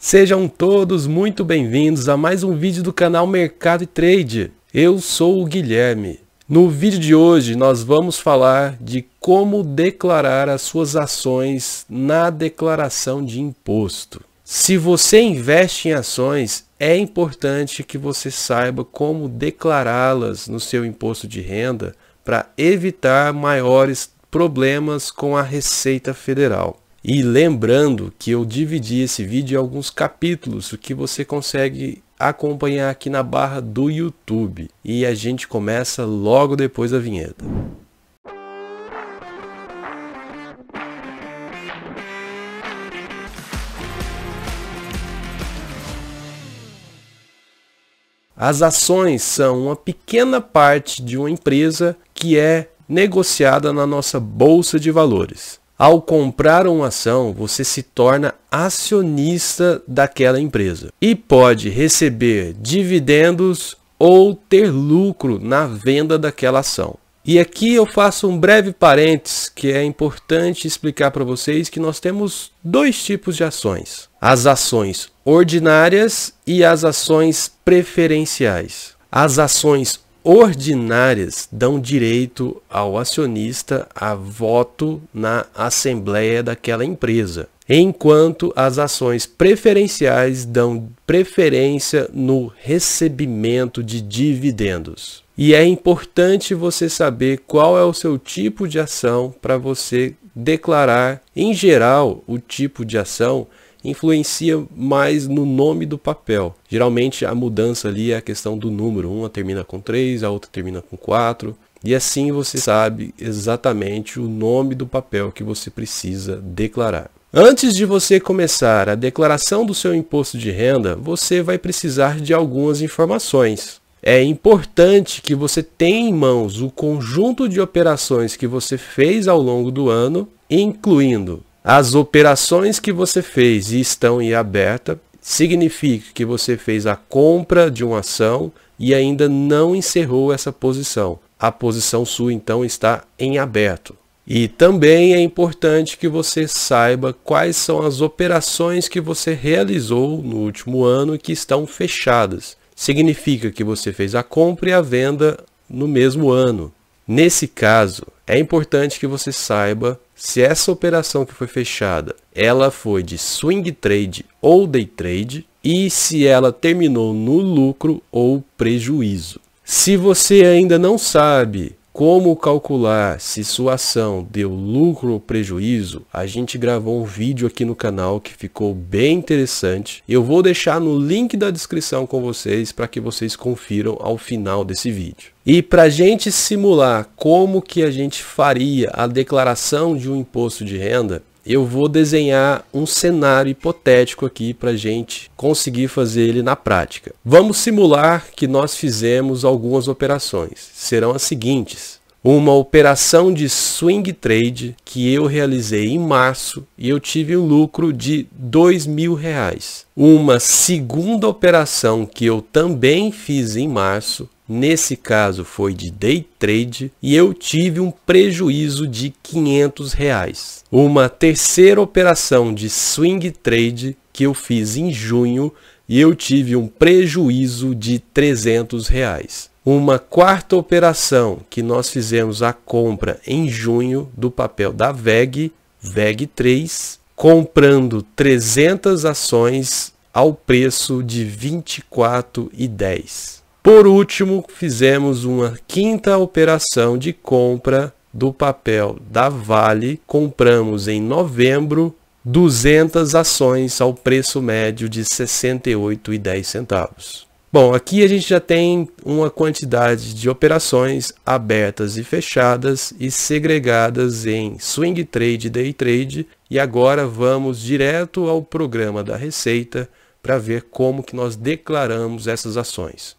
Sejam todos muito bem-vindos a mais um vídeo do canal Mercado e Trade. Eu sou o Guilherme. No vídeo de hoje nós vamos falar de como declarar as suas ações na declaração de imposto. Se você investe em ações, é importante que você saiba como declará-las no seu imposto de renda para evitar maiores problemas com a Receita Federal. E lembrando que eu dividi esse vídeo em alguns capítulos, o que você consegue acompanhar aqui na barra do YouTube. E a gente começa logo depois da vinheta. As ações são uma pequena parte de uma empresa que é negociada na nossa bolsa de valores. Ao comprar uma ação, você se torna acionista daquela empresa e pode receber dividendos ou ter lucro na venda daquela ação. E aqui eu faço um breve parênteses que é importante explicar para vocês que nós temos dois tipos de ações: as ações ordinárias e as ações preferenciais. As ações ordinárias dão direito ao acionista a voto na assembleia daquela empresa, enquanto as ações preferenciais dão preferência no recebimento de dividendos. E é importante você saber qual é o seu tipo de ação para você declarar. Em geral, o tipo de ação influencia mais no nome do papel. Geralmente a mudança ali é a questão do número. Uma termina com 3, a outra termina com 4. E assim você sabe exatamente o nome do papel que você precisa declarar. Antes de você começar a declaração do seu imposto de renda, você vai precisar de algumas informações. É importante que você tenha em mãos o conjunto de operações que você fez ao longo do ano, incluindo as operações que você fez e estão em aberta. Significa que você fez a compra de uma ação e ainda não encerrou essa posição. A posição sua então está em aberto. E também é importante que você saiba quais são as operações que você realizou no último ano e que estão fechadas. Significa que você fez a compra e a venda no mesmo ano. Nesse caso, é importante que você saiba se essa operação que foi fechada, ela foi de swing trade ou day trade e se ela terminou no lucro ou prejuízo. Se você ainda não sabe como calcular se sua ação deu lucro ou prejuízo, a gente gravou um vídeo aqui no canal que ficou bem interessante. Eu vou deixar no link da descrição com vocês para que vocês confiram ao final desse vídeo. E para a gente simular como que a gente faria a declaração de um imposto de renda, eu vou desenhar um cenário hipotético aqui para a gente conseguir fazer ele na prática. Vamos simular que nós fizemos algumas operações. Serão as seguintes: uma operação de swing trade que eu realizei em março e eu tive um lucro de R$2.000. Uma segunda operação que eu também fiz em março. Nesse caso foi de day trade e eu tive um prejuízo de R$500. Uma terceira operação de swing trade que eu fiz em junho e eu tive um prejuízo de R$300. Uma quarta operação que nós fizemos a compra em junho do papel da VEG 3, comprando 300 ações ao preço de R$24,10. Por último, fizemos uma quinta operação de compra do papel da Vale. Compramos em novembro 200 ações ao preço médio de R$ 68,10. Bom, aqui a gente já tem uma quantidade de operações abertas e fechadas e segregadas em swing trade e day trade. E agora vamos direto ao programa da Receita para ver como que nós declaramos essas ações.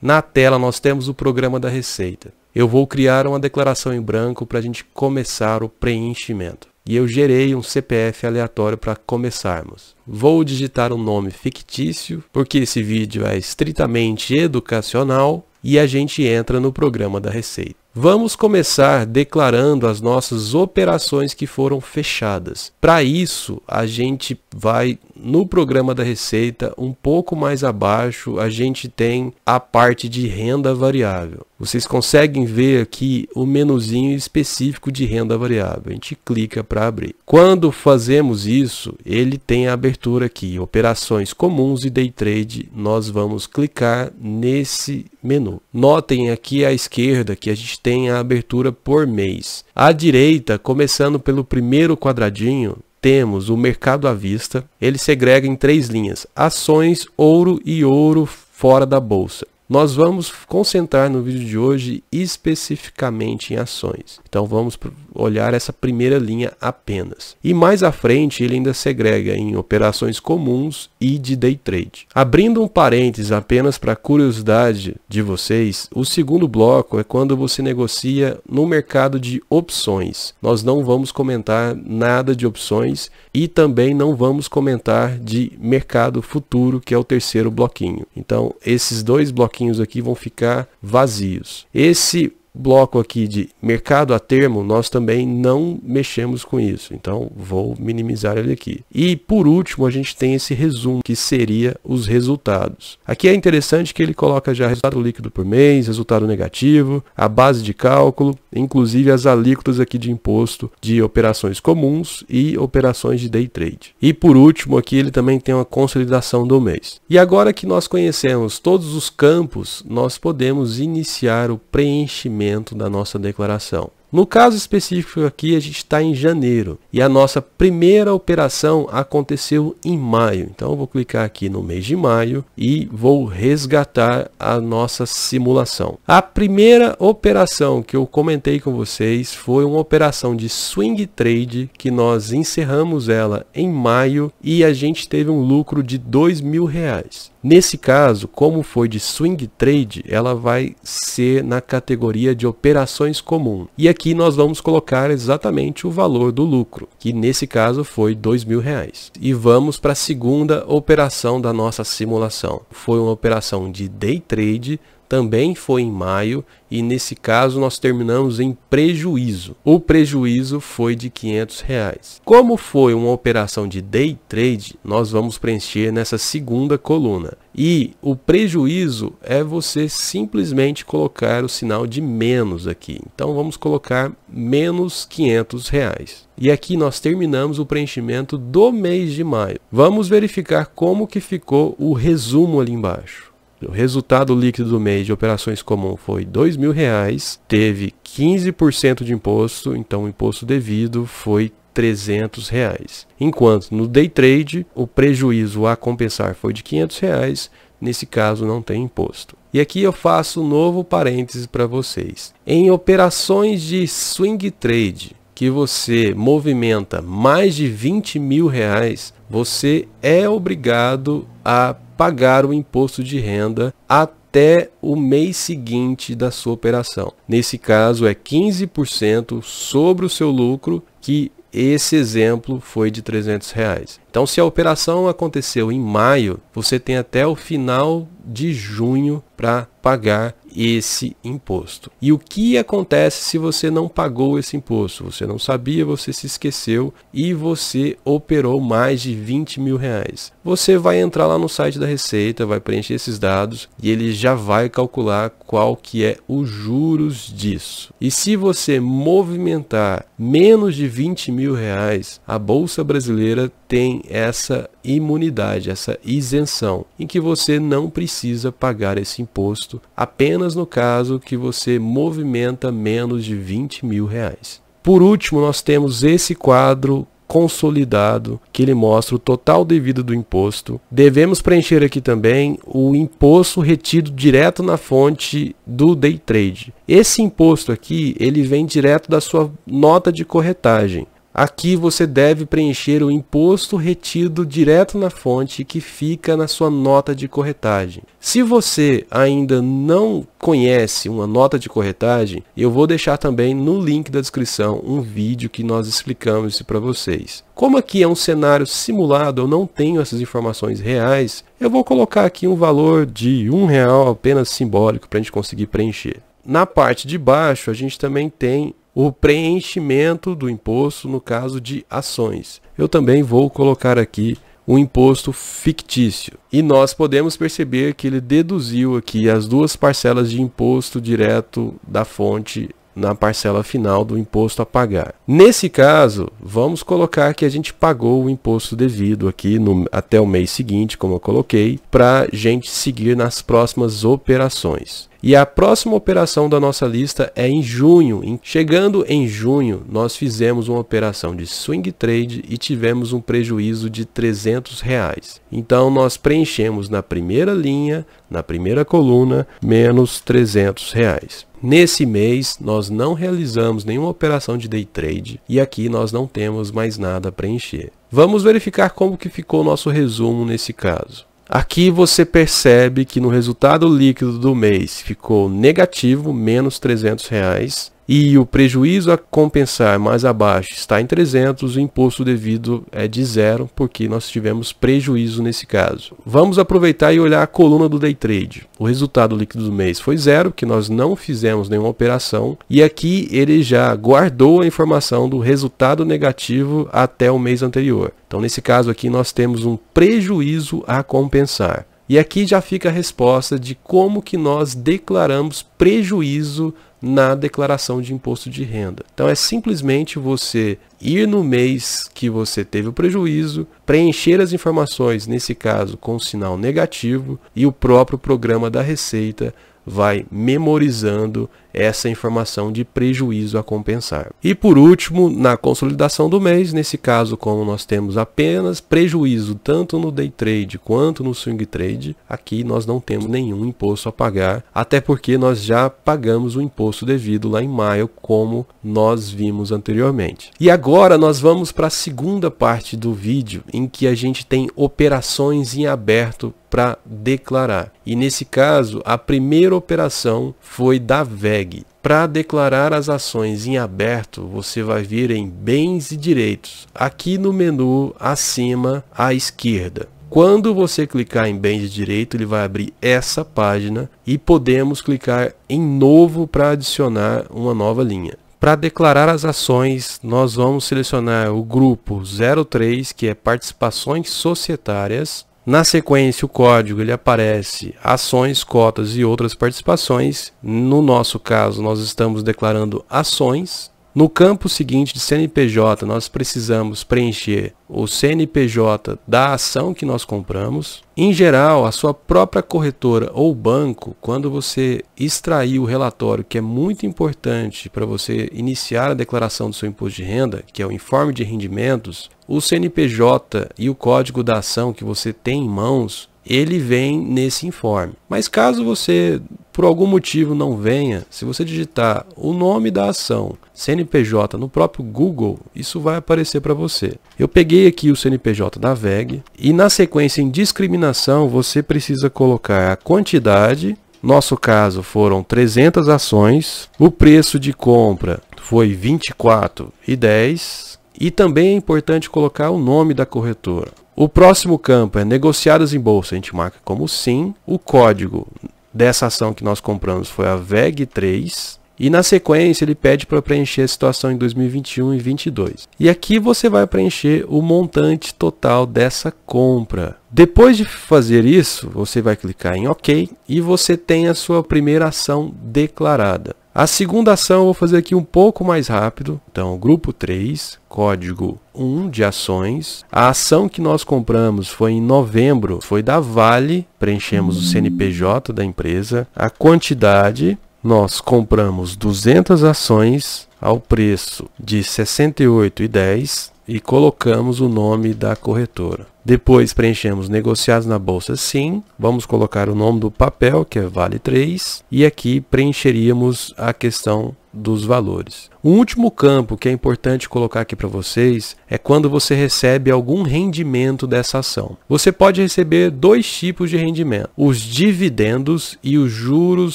Na tela nós temos o programa da Receita. Eu vou criar uma declaração em branco para a gente começar o preenchimento. E eu gerei um CPF aleatório para começarmos. Vou digitar um nome fictício, porque esse vídeo é estritamente educacional, e a gente entra no programa da Receita. Vamos começar declarando as nossas operações que foram fechadas. Para isso, a gente vai no programa da Receita, um pouco mais abaixo, a gente tem a parte de renda variável. Vocês conseguem ver aqui o menuzinho específico de renda variável. A gente clica para abrir. Quando fazemos isso, ele tem a abertura aqui, operações comuns e day trade. Nós vamos clicar nesse menu. Notem aqui à esquerda que a gente tem a abertura por mês. À direita, começando pelo primeiro quadradinho, temos o mercado à vista. Ele segrega em 3 linhas: ações, ouro e ouro fora da bolsa. Nós vamos concentrar no vídeo de hoje especificamente em ações. Então vamos olhar essa primeira linha apenas. E mais à frente ele ainda segrega em operações comuns e de day trade. Abrindo um parênteses apenas para curiosidade de vocês, o segundo bloco é quando você negocia no mercado de opções. Nós não vamos comentar nada de opções e também não vamos comentar de mercado futuro, que é o terceiro bloquinho. Então esses 2 bloquinhos aqui vão ficar vazios. Esse bloco aqui de mercado a termo, nós também não mexemos com isso, então vou minimizar ele aqui. E por último, a gente tem esse resumo, que seria os resultados. Aqui é interessante que ele coloca já resultado líquido por mês, resultado negativo, a base de cálculo, inclusive as alíquotas aqui de imposto de operações comuns e operações de day trade. E por último, aqui ele também tem uma consolidação do mês. E agora que nós conhecemos todos os campos, nós podemos iniciar o preenchimento da nossa declaração. No caso específico aqui, a gente está em janeiro e a nossa primeira operação aconteceu em maio. Então eu vou clicar aqui no mês de maio e vou resgatar a nossa simulação. A primeira operação que eu comentei com vocês foi uma operação de swing trade que nós encerramos ela em maio e a gente teve um lucro de R$2.000. Nesse caso, como foi de swing trade, ela vai ser na categoria de operações comuns. E aqui nós vamos colocar exatamente o valor do lucro, que nesse caso foi R$2.000. E vamos para a segunda operação da nossa simulação. Foi uma operação de day trade, também foi em maio e nesse caso nós terminamos em prejuízo. O prejuízo foi de R$500. Como foi uma operação de day trade, nós vamos preencher nessa segunda coluna. E o prejuízo é você simplesmente colocar o sinal de menos aqui. Então vamos colocar menos R$500. E aqui nós terminamos o preenchimento do mês de maio. Vamos verificar como que ficou o resumo ali embaixo. O resultado líquido do mês de operações comuns foi R$2.000, teve 15% de imposto, então o imposto devido foi R$300. Enquanto no day trade, o prejuízo a compensar foi de R$500, nesse caso não tem imposto. E aqui eu faço um novo parêntese para vocês. Em operações de swing trade, que você movimenta mais de R$20.000, você é obrigado a pagar o imposto de renda até o mês seguinte da sua operação. Nesse caso é 15% sobre o seu lucro, que esse exemplo foi de R$300. Então se a operação aconteceu em maio, você tem até o final de junho para pagar esse imposto. E o que acontece se você não pagou esse imposto? Você não sabia, você se esqueceu e você operou mais de R$20.000. Você vai entrar lá no site da Receita, vai preencher esses dados e ele já vai calcular qual que é os juros disso. E se você movimentar menos de R$20.000, a Bolsa Brasileira tem essa imunidade, essa isenção, em que você não precisa pagar esse imposto, apenas no caso que você movimenta menos de R$20.000. Por último, nós temos esse quadro consolidado, que ele mostra o total devido do imposto. Devemos preencher aqui também o imposto retido direto na fonte do day trade. Esse imposto aqui, ele vem direto da sua nota de corretagem. Aqui você deve preencher o imposto retido direto na fonte que fica na sua nota de corretagem. Se você ainda não conhece uma nota de corretagem, eu vou deixar também no link da descrição um vídeo que nós explicamos isso para vocês. Como aqui é um cenário simulado, eu não tenho essas informações reais, eu vou colocar aqui um valor de R$1 apenas simbólico para a gente conseguir preencher. na parte de baixo a gente também tem o preenchimento do imposto no caso de ações. Eu também vou colocar aqui o imposto fictício. E nós podemos perceber que ele deduziu aqui as duas parcelas de imposto direto da fonte na parcela final do imposto a pagar. Nesse caso, vamos colocar que a gente pagou o imposto devido aqui até o mês seguinte, como eu coloquei, para a gente seguir nas próximas operações. E a próxima operação da nossa lista é em junho. Chegando em junho, nós fizemos uma operação de swing trade e tivemos um prejuízo de R$300. Então, nós preenchemos na primeira linha, na primeira coluna, menos R$300. Nesse mês, nós não realizamos nenhuma operação de day trade e aqui nós não temos mais nada a preencher. Vamos verificar como que ficou o nosso resumo nesse caso. Aqui você percebe que no resultado líquido do mês ficou negativo, menos R$300, e o prejuízo a compensar mais abaixo está em 300, o imposto devido é de 0, porque nós tivemos prejuízo nesse caso. Vamos aproveitar e olhar a coluna do day trade. O resultado líquido do mês foi 0, porque nós não fizemos nenhuma operação, e aqui ele já guardou a informação do resultado negativo até o mês anterior. Então nesse caso aqui nós temos um prejuízo a compensar. E aqui já fica a resposta de como que nós declaramos prejuízo na declaração de imposto de renda. Então é simplesmente você ir no mês que você teve o prejuízo, preencher as informações, nesse caso com sinal negativo, e o próprio programa da Receita vai memorizando essa informação de prejuízo a compensar. E por último, na consolidação do mês, nesse caso, como nós temos apenas prejuízo tanto no day trade quanto no swing trade, aqui nós não temos nenhum imposto a pagar, até porque nós já pagamos o imposto devido lá em maio, como nós vimos anteriormente. E agora nós vamos para a segunda parte do vídeo, em que a gente tem operações em aberto para declarar. E nesse caso, a primeira operação foi da VEG. Para declarar as ações em aberto, você vai vir em Bens e Direitos, aqui no menu acima à esquerda. Quando você clicar em Bens e Direito, ele vai abrir essa página e podemos clicar em Novo para adicionar uma nova linha. Para declarar as ações, nós vamos selecionar o grupo 03, que é Participações Societárias. Na sequência, o código ele aparece ações, cotas e outras participações. No nosso caso, nós estamos declarando ações. No campo seguinte de CNPJ, nós precisamos preencher o CNPJ da ação que nós compramos. Em geral, a sua própria corretora ou banco, quando você extrair o relatório, que é muito importante para você iniciar a declaração do seu imposto de renda, que é o informe de rendimentos, o CNPJ e o código da ação que você tem em mãos, ele vem nesse informe. Mas caso você, por algum motivo, não venha, se você digitar o nome da ação, CNPJ, no próprio Google, isso vai aparecer para você. Eu peguei aqui o CNPJ da VEG e na sequência em discriminação você precisa colocar a quantidade. Nosso caso foram 300 ações, o preço de compra foi R$ 24,10 e também é importante colocar o nome da corretora. O próximo campo é negociadas em bolsa, a gente marca como sim. O código dessa ação que nós compramos foi a VEG3. E na sequência ele pede para preencher a situação em 2021 e 2022. E aqui você vai preencher o montante total dessa compra. Depois de fazer isso, você vai clicar em OK e você tem a sua primeira ação declarada. A segunda ação eu vou fazer aqui um pouco mais rápido. Então, grupo 3, código 1 de ações. A ação que nós compramos foi em novembro, foi da Vale. Preenchemos o CNPJ da empresa. A quantidade, nós compramos 200 ações ao preço de R$ 68,10 e colocamos o nome da corretora. Depois preenchemos negociados na bolsa sim, vamos colocar o nome do papel, que é Vale 3, e aqui preencheríamos a questão dos valores. O último campo que é importante colocar aqui para vocês é quando você recebe algum rendimento dessa ação. Você pode receber dois tipos de rendimento: os dividendos e os juros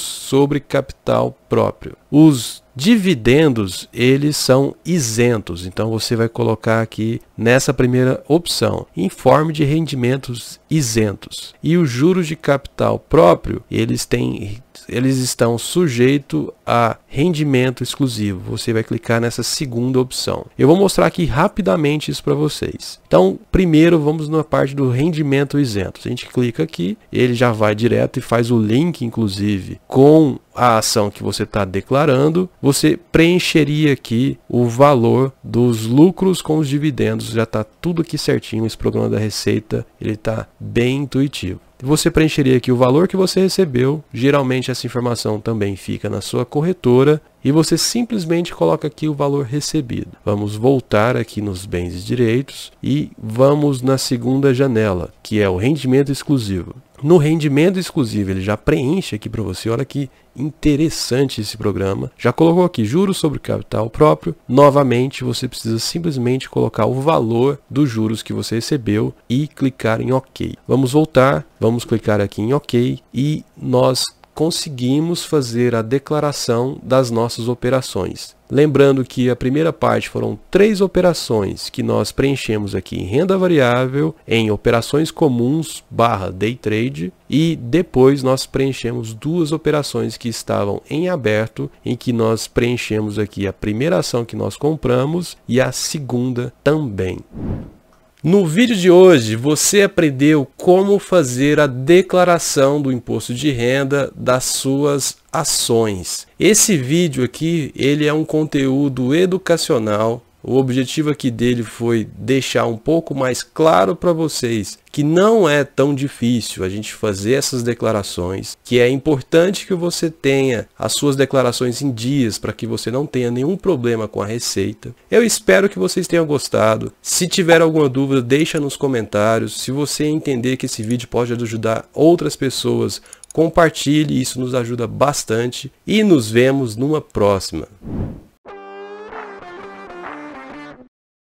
sobre capital próprio. Os dividendos, eles são isentos, então você vai colocar aqui nessa primeira opção, informe de rendimentos isentos. E os juros de capital próprio, eles têm eles estão sujeitos a rendimento exclusivo. Você vai clicar nessa segunda opção. Eu vou mostrar aqui rapidamente isso para vocês. Então, primeiro vamos na parte do rendimento isento. A gente clica aqui, ele já vai direto e faz o link, inclusive, com a ação que você está declarando. Você preencheria aqui o valor dos lucros com os dividendos. Já está tudo aqui certinho. Esse programa da Receita, ele está bem intuitivo. Você preencheria aqui o valor que você recebeu. Geralmente essa informação também fica na sua corretora e você simplesmente coloca aqui o valor recebido. Vamos voltar aqui nos bens e direitos e vamos na segunda janela, que é o rendimento exclusivo. No rendimento exclusivo, ele já preenche aqui para você. Olha que interessante esse programa. Já colocou aqui juros sobre capital próprio. Novamente, você precisa simplesmente colocar o valor dos juros que você recebeu e clicar em OK. Vamos voltar, vamos clicar aqui em OK e nós conseguimos fazer a declaração das nossas operações. Lembrando que a primeira parte foram 3 operações que nós preenchemos aqui em renda variável, em operações comuns / day trade, e depois nós preenchemos 2 operações que estavam em aberto, em que nós preenchemos aqui a primeira ação que nós compramos e a segunda também. No vídeo de hoje, você aprendeu como fazer a declaração do imposto de renda das suas ações. Esse vídeo aqui, ele é um conteúdo educacional. O objetivo aqui dele foi deixar um pouco mais claro para vocês que não é tão difícil a gente fazer essas declarações, que é importante que você tenha as suas declarações em dias para que você não tenha nenhum problema com a Receita. Eu espero que vocês tenham gostado. Se tiver alguma dúvida, deixa nos comentários. Se você entender que esse vídeo pode ajudar outras pessoas, compartilhe, isso nos ajuda bastante e nos vemos numa próxima.